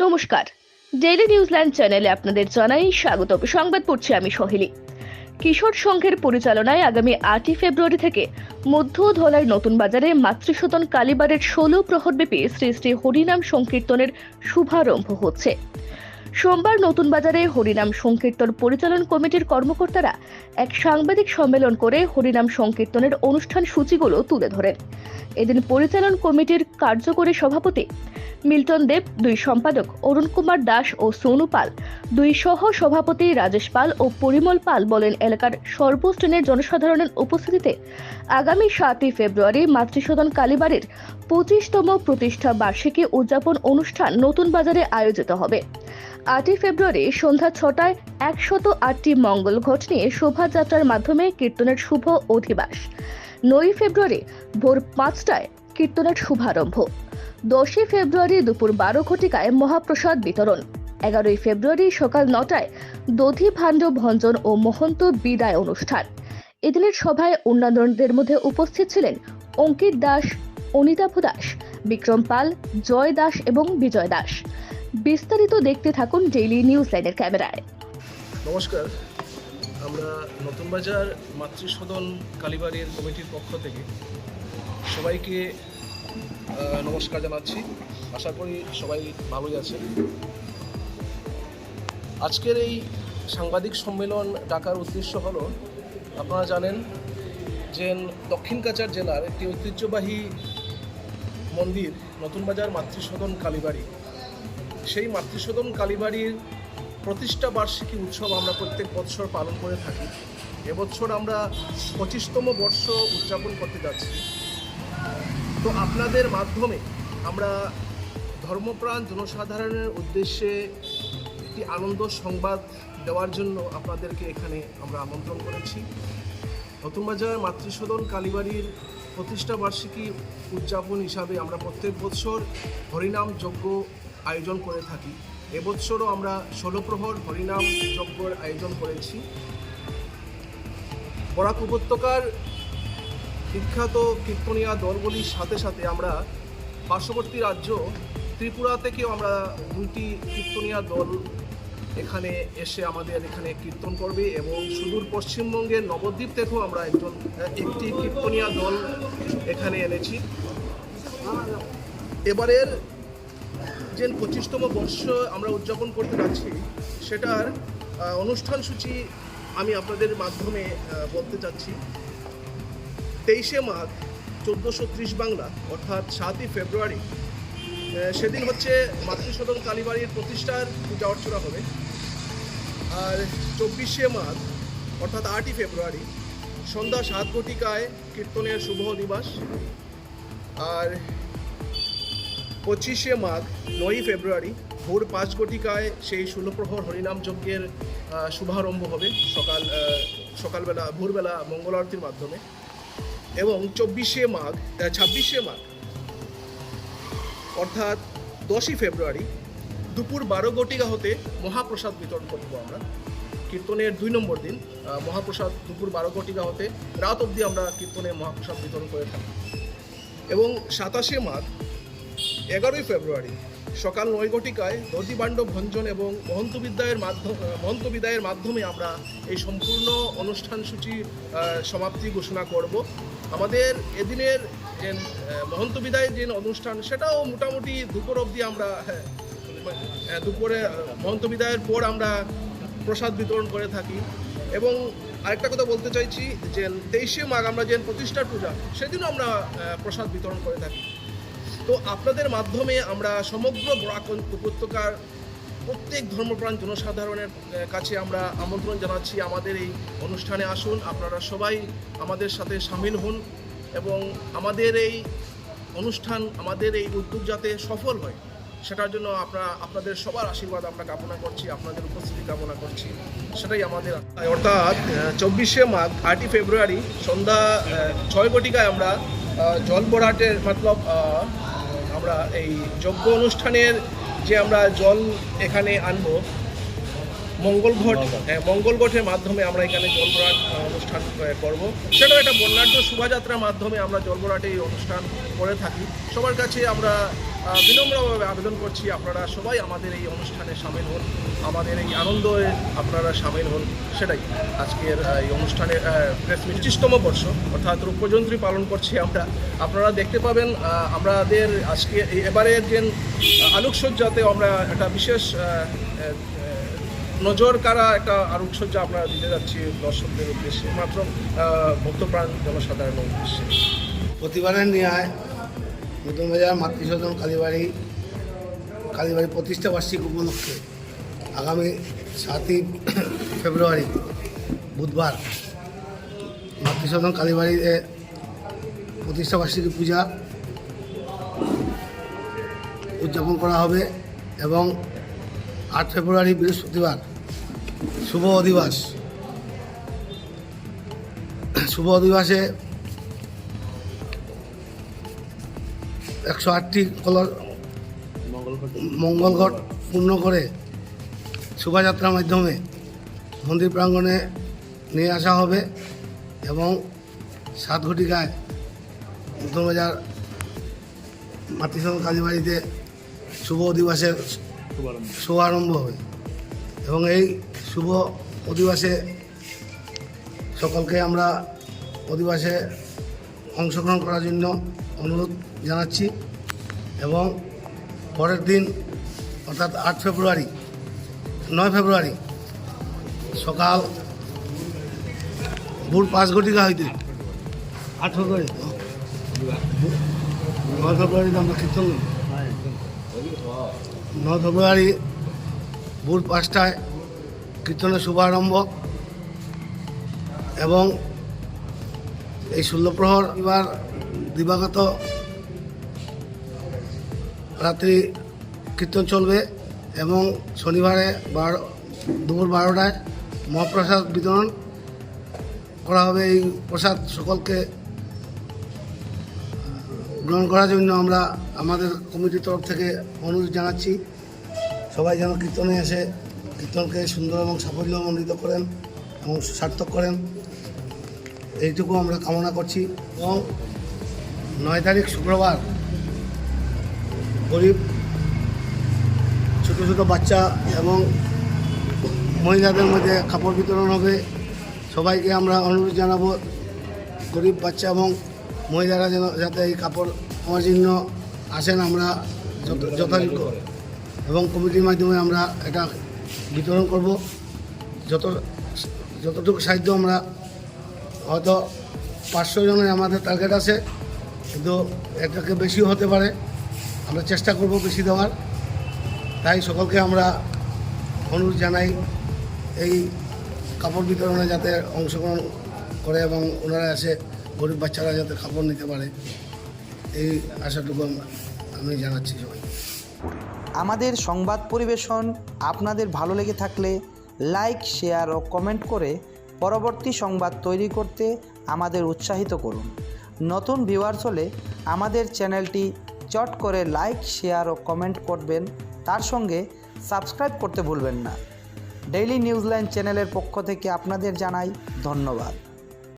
নমস্কার। Daily New Zealand চ্যানেলে আপনাদের জানাই স্বাগত। সংবাদ পড়ছি আমি সহেলি। কিশোর সংঘের পরিচালনায় আগামী 8ই ফেব্রুয়ারি থেকে মধ্য ধলাই নতুন বাজারে মাতৃসদন কালীবাড়ির 16 প্রহরব্যাপী শ্রী শ্রী হরিনাম সংকীর্তনের শুভারম্ভ হচ্ছে। সোমবার নতুন বাজারে হরিনাম সংকীর্তন পরিচালন কমিটির কর্মকর্তারা এক সাংবাদিক সম্মেলন করে হরিনাম সংকীর্তনের অনুষ্ঠান সূচিগুলো তুলে ধরেন। এদিন পরিচালন কমিটির কার্যকরী সভাপতি মিল্টন দেব, দুই সম্পাদক অরুণ কুমার দাস ও সোনু পাল, দুই সহ সভাপতি রাজেশ পাল ও পরিমল পাল বলেন, এলাকার সর্বশ্রেণীর জনসাধারণের উপস্থিতিতে আগামী 7ই ফেব্রুয়ারি মাতৃসদন কালীবাড়ির 25তম প্রতিষ্ঠা বার্ষিকী উদযাপন অনুষ্ঠান নতুন বাজারে আয়োজিত হবে। 8ই ফেব্রুয়ারি সন্ধ্যা 6টায় 108টি মঙ্গল ঘট নিয়ে শোভাযাত্রার মাধ্যমে কীর্তনের শুভ অধিবাস। 9ই ফেব্রুয়ারি ভোর 5টায় কীর্তনের শুভারম্ভ। 10ই ফেব্রুয়ারি দুপুর 12 ঘটিকায় মহাপ্রসাদ বিতরণ। 11ই ফেব্রুয়ারি সকাল 9টায় দধি ভাণ্ড ভঞ্জন ও মহন্ত বিদায় অনুষ্ঠান। এদিনের সভায় অন্যান্যদের মধ্যে উপস্থিত ছিলেন অঙ্কিত দাস, অনিতাভ দাস, বিক্রম পাল, জয় দাস এবং বিজয় দাস। বিস্তারিত দেখতে থাকুন ডেইলি নিউজিল্যান্ডের ক্যামেরায়। নমস্কার, আমরা নতুন বাজার মাতৃসদন কালীবাড়ির কমিটির পক্ষ থেকে সবাইকে নমস্কার জানাচ্ছি। আশা করি সবাই ভালোই আছেন। আজকের এই সাংবাদিক সম্মেলন ডাকার উদ্দেশ্য হলো, আপনারা জানেন যে দক্ষিণ কাছাড় জেলার একটি ঐতিহ্যবাহী মন্দির নতুন বাজার মাতৃসদন কালীবাড়ি। সেই মাতৃসদন কালীবাড়ির প্রতিষ্ঠা বার্ষিকী উৎসব আমরা প্রত্যেক বৎসর পালন করে থাকি। এবছর আমরা 25তম বর্ষ উদযাপন করতে যাচ্ছি। তো আপনাদের মাধ্যমে আমরা ধর্মপ্রাণ জনসাধারণের উদ্দেশ্যে একটি আনন্দ সংবাদ দেওয়ার জন্য আপনাদেরকে এখানে আমরা আমন্ত্রণ করেছি। নতুন বাজার মাতৃসদন কালীবাড়ির প্রতিষ্ঠা বার্ষিকী উদযাপন হিসাবে আমরা প্রত্যেক বছর হরিনাম যজ্ঞ আয়োজন করে থাকি। এবছরও আমরা 16 প্রহর হরিনাম যজ্ঞের আয়োজন করেছি। বরাক উপত্যকার বিখ্যাত কীর্তনিয়া দলগুলির সাথে সাথে আমরা পার্শ্ববর্তী রাজ্য ত্রিপুরা থেকেও আমরা 2টি কীর্তনিয়া দল এখানে এসে আমাদের এখানে কীর্তন করবে, এবং সুদূর পশ্চিমবঙ্গের নবদ্বীপ থেকেও আমরা একটি কীর্তনিয়া দল এখানে এনেছি। এবারের যে 25তম বর্ষ আমরা উদযাপন করতে যাচ্ছি, সেটার অনুষ্ঠান সূচি আমি আপনাদের মাধ্যমে বলতে চাচ্ছি। 23শে মাঘ 1430 বাংলা অর্থাৎ 7ই ফেব্রুয়ারি, সেদিন হচ্ছে মাতৃসদন কালীবাড়ির প্রতিষ্ঠার পূজা অর্চনা হবে। আর 24শে মাঘ অর্থাৎ 8ই ফেব্রুয়ারি সন্ধ্যা 7 ঘটিকায় কীর্তনের শুভ দিবস। আর 25শে মাঘ 9ই ফেব্রুয়ারি ভোর 5 ঘটিকায় সেই 16 প্রহর হরিনাম যজ্ঞের শুভারম্ভ হবে সকালবেলা ভোরবেলা মঙ্গল আরতির মাধ্যমে। এবং 26শে মাঘ অর্থাৎ 10ই ফেব্রুয়ারি দুপুর 12 ঘটিকা হতে মহাপ্রসাদ বিতরণ করব আমরা। কীর্তনের 2 নম্বর দিন মহাপ্রসাদ দুপুর 12 ঘটিকা হতে রাত অবধি আমরা কীর্তনে মহাপ্রসাদ বিতরণ করে থাকি। এবং 27শে মাঘ 11ই ফেব্রুয়ারি সকাল 9 ঘটিকায় দধি ভাণ্ড ভঞ্জন এবং মহন্ত বিদায়ের মাধ্যমে আমরা এই সম্পূর্ণ অনুষ্ঠান সূচি সমাপ্তি ঘোষণা করব। আমাদের এদিনের যে মহন্ত বিদায়ের যে অনুষ্ঠান, সেটাও মোটামুটি দুপুর অবধি আমরা দুপুরে মহন্ত বিদায়ের পর আমরা প্রসাদ বিতরণ করে থাকি। এবং আরেকটা কথা বলতে চাইছি যে 23শে মাঘ আমরা যে প্রতিষ্ঠার পূজা, সেদিনও আমরা প্রসাদ বিতরণ করে থাকি। তো আপনাদের মাধ্যমে আমরা সমগ্র বরাক উপত্যকার প্রত্যেক ধর্মপ্রাণ জনসাধারণের কাছে আমরা আমন্ত্রণ জানাচ্ছি, আমাদের এই অনুষ্ঠানে আসুন। আপনারা সবাই আমাদের সাথে সামিল হন এবং আমাদের এই অনুষ্ঠান, আমাদের এই উদ্যোগ যাতে সফল হয়, সেটার জন্য আপনাদের সবার আশীর্বাদ আমরা কামনা করছি, আপনাদের উপস্থিতি কামনা করছি। সেটাই আমাদের। অর্থাৎ 24শে মাঘ 8ই ফেব্রুয়ারি সন্ধ্যা 6 ঘটিকায় আমরা জল ভরাটের আমরা এই যজ্ঞ অনুষ্ঠানের যে আমরা জল এখানে আনবো মঙ্গল ঘটের মাধ্যমে আমরা এখানে জল ভরাট অনুষ্ঠান করব। সেটাও একটা বর্ণাঢ্য শোভাযাত্রার মাধ্যমে আমরা জল ভরাটে এই অনুষ্ঠান করে থাকি। সবার কাছে আমরা বিনম্রভাবে আবেদন করছি আপনারা সবাই আমাদের এই অনুষ্ঠানে সামিল হন, আমাদের এই আনন্দে আপনারা সামিল হন। সেটাই আজকের এই অনুষ্ঠানের প্রেস মিট 25তম বর্ষ অর্থাৎ রূপজয়ন্তী পালন করছি আমরা। আপনারা দেখতে পাবেন আমাদের আজকে এবারের যে আলোকসজ্জাতে আমরা একটা বিশেষ নজর কাড়া একটা আলোকসজ্জা আমরা দিতে যাচ্ছি দর্শকদের উদ্দেশ্যে, মাত্র ভক্তপ্রাণ জনসাধারণের উদ্দেশ্যে। প্রতিবারের ন্যায় নতুন বাজার মাতৃসদন কালীবাড়ি প্রতিষ্ঠা বার্ষিকী উপলক্ষে আগামী 7ই ফেব্রুয়ারি বুধবার মাতৃসদন কালীবাড়িতে প্রতিষ্ঠা বার্ষিকী পূজা উদযাপন করা হবে এবং 8 ফেব্রুয়ারি বৃহস্পতিবার শুভ অধিবাসে 108টি মঙ্গল ঘট পূর্ণ করে শোভাযাত্রার মাধ্যমে মন্দির প্রাঙ্গণে নিয়ে আসা হবে এবং 7 ঘটিকায় নতুন বাজার মাতৃসদন কালীবাড়িতে শুভ অধিবাসের শুভারম্ভ হবে এবং এই শুভ অধিবাসে সকলকে আমরা অধিবাসে অংশগ্রহণ করার জন্য অনুরোধ জানাচ্ছি এবং পরের দিন অর্থাৎ 9 ফেব্রুয়ারি সকাল ভোর 5 ঘটিকা হইতে 8 ফেব্রুয়ারি 9 ফেব্রুয়ারিতে আমরা কীর্তন 9 ফেব্রুয়ারি ভোর 5টায় কীর্তনের শুভারম্ভ এবং এই 16 প্রহর এবার দিবাগত রাত্রি কীর্তন চলবে এবং শনিবারে দুপুর 12টায় মহাপ্রসাদ বিতরণ করা হবে। এই প্রসাদ সকলকে গ্রহণ করার জন্য আমরা আমাদের কমিটির তরফ থেকে অনুরোধ জানাচ্ছি। সবাই যেন কীর্তনে এসে কীর্তনকে সুন্দর এবং সাফল্যমণ্ডিত করেন এবং সার্থক করেন, এইটুকু আমরা কামনা করছি। এবং 9 তারিখ শুক্রবার গরিব ছোটো ছোটো বাচ্চা এবং মহিলাদের মধ্যে কাপড় বিতরণ হবে। সবাইকে আমরা অনুরোধ জানাবো গরিব বাচ্চা এবং মহিলারা যেন যাতে এই কাপড় আমার জন্য আসেন, আমরা যথাযোগ্য এবং কমিটির মাধ্যমে আমরা এটা বিতরণ করব। যতটুকু সাহায্য আমরা হয়তো 500 জনের আমাদের টার্গেট আছে, কিন্তু এটাকে বেশিও হতে পারে, আমরা চেষ্টা করব বেশি দেওয়ার। তাই সকলকে আমরা অনুরোধ জানাই এই কাপড় বিতরণে যাতে অংশগ্রহণ করে এবং ওনারা এসে গরিব বাচ্চারা যাতে কাপড় নিতে পারে, এই আশাটুকু আমি জানাচ্ছি সবাই। আমাদের সংবাদ পরিবেশন আপনাদের ভালো লেগে থাকলে লাইক, শেয়ার ও কমেন্ট করে পরবর্তী সংবাদ তৈরি করতে আমাদের উৎসাহিত করুন। নতুন ভিউয়ার্স হলে আমাদের চ্যানেলটি চট করে লাইক, শেয়ার ও কমেন্ট করবেন, তার সঙ্গে সাবস্ক্রাইব করতে ভুলবেন না। ডেইলি নিউজলাইন চ্যানেলের পক্ষ থেকে আপনাদের জানাই ধন্যবাদ।